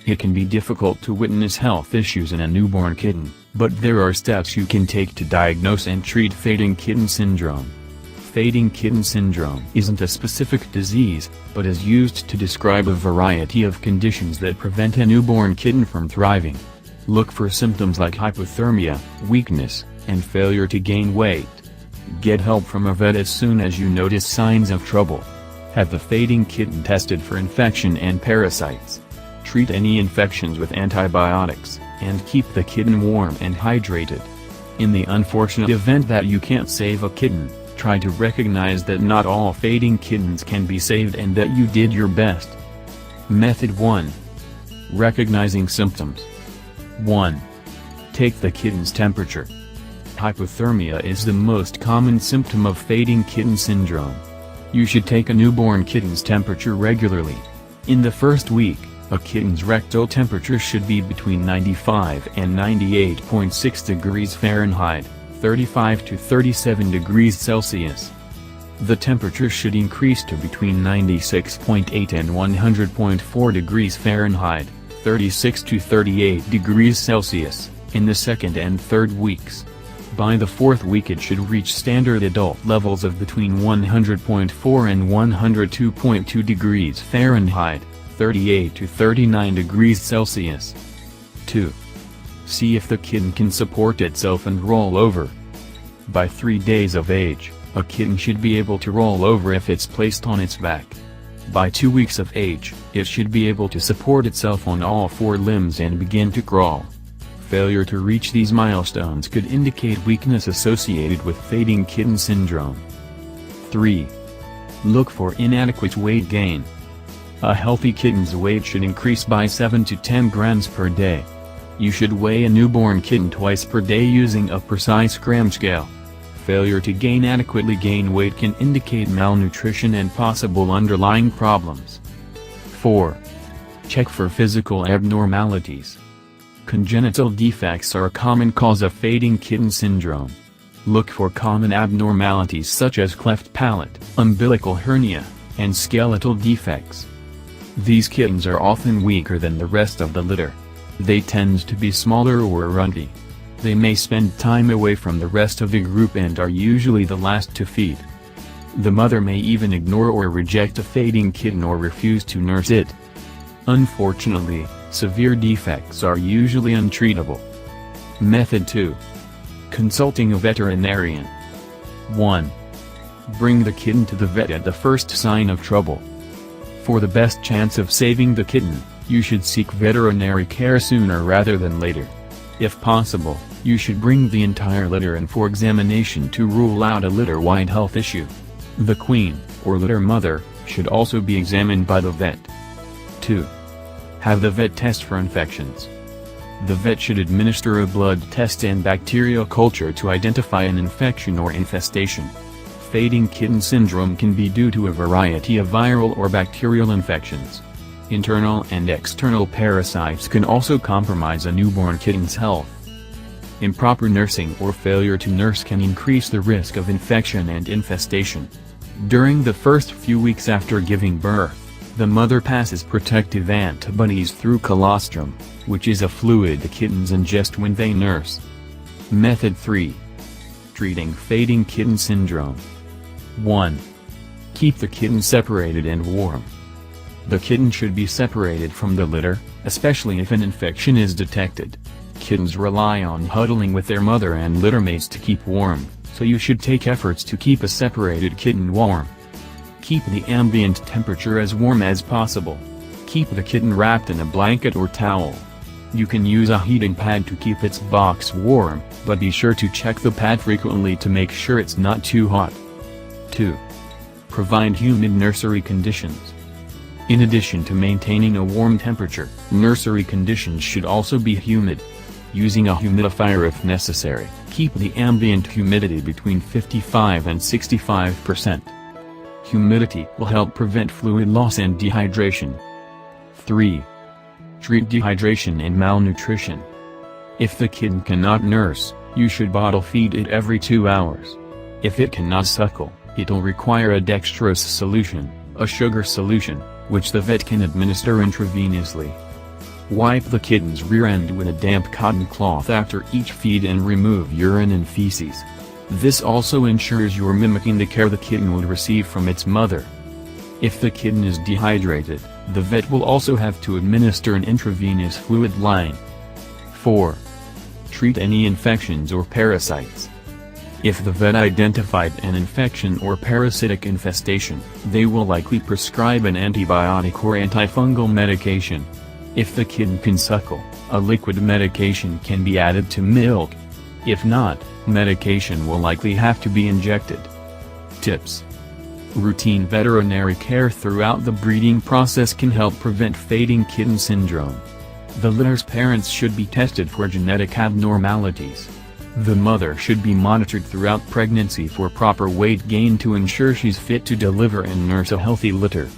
It can be difficult to witness health issues in a newborn kitten, but there are steps you can take to diagnose and treat fading kitten syndrome. Fading kitten syndrome isn't a specific disease, but is used to describe a variety of conditions that prevent a newborn kitten from thriving. Look for symptoms like hypothermia, weakness, and failure to gain weight. Get help from a vet as soon as you notice signs of trouble. Have the fading kitten tested for infection and parasites. Treat any infections with antibiotics, and keep the kitten warm and hydrated. In the unfortunate event that you can't save a kitten, try to recognize that not all fading kittens can be saved and that you did your best. Method 1. Recognizing symptoms. 1. Take the kitten's temperature. Hypothermia is the most common symptom of fading kitten syndrome. You should take a newborn kitten's temperature regularly. In the first week, a kitten's rectal temperature should be between 95 and 98.6 degrees Fahrenheit, 35 to 37 degrees Celsius. The temperature should increase to between 96.8 and 100.4 degrees Fahrenheit, 36 to 38 degrees Celsius, in the second and third weeks. By the fourth week it should reach standard adult levels of between 100.4 and 102.2 degrees Fahrenheit, 38 to 39 degrees Celsius. 2. See if the kitten can support itself and roll over. By 3 days of age, a kitten should be able to roll over if it's placed on its back. By 2 weeks of age, it should be able to support itself on all 4 limbs and begin to crawl. Failure to reach these milestones could indicate weakness associated with fading kitten syndrome. 3. Look for inadequate weight gain. A healthy kitten's weight should increase by 7 to 10 grams per day. You should weigh a newborn kitten twice per day using a precise gram scale. Failure to adequately gain weight can indicate malnutrition and possible underlying problems. 4. Check for physical abnormalities. Congenital defects are a common cause of fading kitten syndrome. Look for common abnormalities such as cleft palate, umbilical hernia, and skeletal defects. These kittens are often weaker than the rest of the litter. They tend to be smaller or runty. They may spend time away from the rest of the group and are usually the last to feed. The mother may even ignore or reject a fading kitten or refuse to nurse it. Unfortunately, severe defects are usually untreatable. Method 2. Consulting a veterinarian. 1. Bring the kitten to the vet at the first sign of trouble. For the best chance of saving the kitten, you should seek veterinary care sooner rather than later. If possible, you should bring the entire litter in for examination to rule out a litter-wide health issue. The queen, or litter mother, should also be examined by the vet. 2. Have the vet test for infections. The vet should administer a blood test and bacterial culture to identify an infection or infestation. Fading kitten syndrome can be due to a variety of viral or bacterial infections. Internal and external parasites can also compromise a newborn kitten's health. Improper nursing or failure to nurse can increase the risk of infection and infestation. During the first few weeks after giving birth, the mother passes protective antibodies through colostrum, which is a fluid the kittens ingest when they nurse. Method 3. Treating fading kitten syndrome. 1. Keep the kitten separated and warm. The kitten should be separated from the litter, especially if an infection is detected. Kittens rely on huddling with their mother and littermates to keep warm, so you should take efforts to keep a separated kitten warm. Keep the ambient temperature as warm as possible. Keep the kitten wrapped in a blanket or towel. You can use a heating pad to keep its box warm, but be sure to check the pad frequently to make sure it's not too hot. 2. Provide humid nursery conditions. In addition to maintaining a warm temperature, nursery conditions should also be humid. Using a humidifier if necessary, keep the ambient humidity between 55 and 65%. Humidity will help prevent fluid loss and dehydration. 3. Treat dehydration and malnutrition. If the kitten cannot nurse, you should bottle feed it every 2 hours. If it cannot suckle, it'll require a dextrose solution, a sugar solution, which the vet can administer intravenously. Wipe the kitten's rear end with a damp cotton cloth after each feed and remove urine and feces. This also ensures you're mimicking the care the kitten would receive from its mother. If the kitten is dehydrated, the vet will also have to administer an intravenous fluid line. 4. Treat any infections or parasites. If the vet identified an infection or parasitic infestation, they will likely prescribe an antibiotic or antifungal medication. If the kitten can suckle, a liquid medication can be added to milk. If not, medication will likely have to be injected. Tips. Routine veterinary care throughout the breeding process can help prevent fading kitten syndrome. The litter's parents should be tested for genetic abnormalities. The mother should be monitored throughout pregnancy for proper weight gain to ensure she's fit to deliver and nurse a healthy litter.